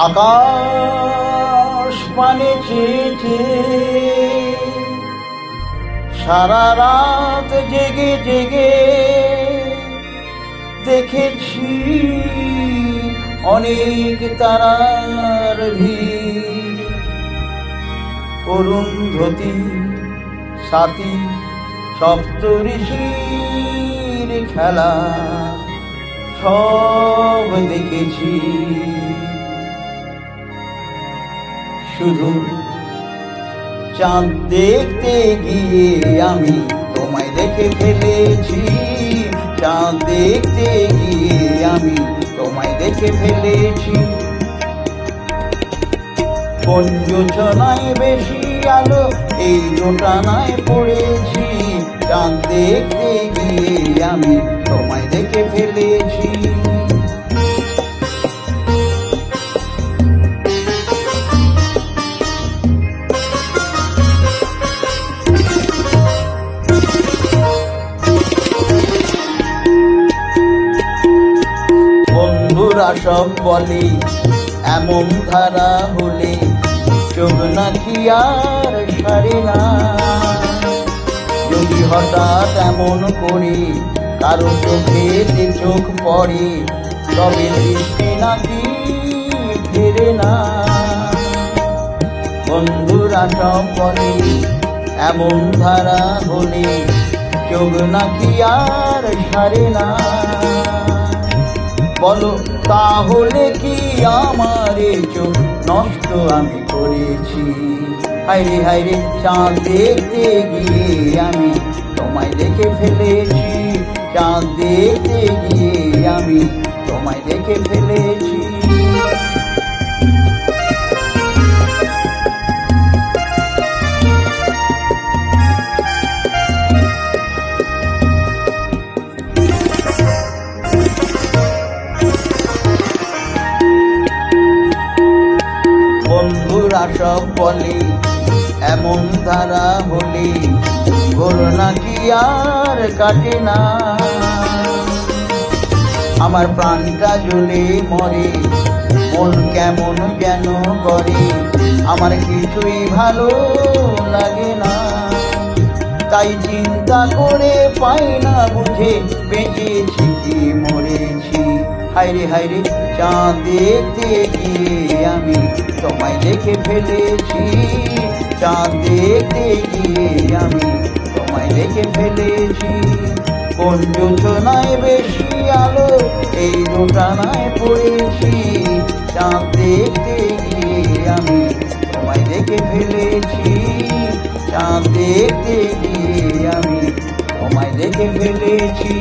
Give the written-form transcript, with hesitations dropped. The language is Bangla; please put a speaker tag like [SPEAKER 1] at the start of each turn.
[SPEAKER 1] আকাশ পানে চেয়ে সারা রাত জেগে জেগে দেখেছি অনেক তারার ভিড়। অরুন্ধতী সাথী সপ্তঋষির খেলা সব দেখেছি। শুধু চাঁদ দেখতে গিয়ে আমি তোমায় দেখে ফেলেছি। চাঁদ দেখতে গিয়ে আমি তোমায় দেখে ফেলেছি। কোন যোজনায় বেশি আলো এই দোটানায় পড়েছি। চাঁদ দেখতে গিয়ে আমি তোমায় দেখে ফেলেছি। বন্ধুরা সব বলে এমন ধারা হলে চোখ নাকি আর সারে না। যদি হঠাৎ এমন করে কারো চোখেতে চোখ পড়ে তবে দৃষ্টি নাকি ফেরে না। বন্ধুরা সব বলে এমন ধারা হলে চোখ নাকি আর সারে না। বলো তাহলে কি আমার চোখ নষ্ট আমি করেছি? হায়রে হায়রে চাঁদ দেখতে গিয়ে আমি তোমায় দেখে ফেলেছি। চাঁদ দেখতে গিয়ে আমি তোমায় দেখে ফেলেছি। বন্ধুরা সব বলে এমন ধারা হলে ঘোর নাকি আর কাটে না। আমার প্রাণটা জ্বলে মরে মন কেমন যেন করে আমার কিছুই ভালো লাগে না। তাই চিন্তা করে পাই না বুঝে বেঁচেছি কি মরেছি। হায়রে হায়রে চাঁদ দেখতে গিয়ে আমি তোমায় দেখে ফেলেছি। চাঁদ দেখতে গিয়ে আমি তোমায় দেখে ফেলেছি। কোন যোজনায় বেশি আলো এই দোটানায় পড়েছি। চাঁদ দেখতে গিয়ে আমি তোমায় দেখে ফেলেছি। চাঁদ দেখতে গিয়ে আমি তোমায় দেখে ফেলেছি।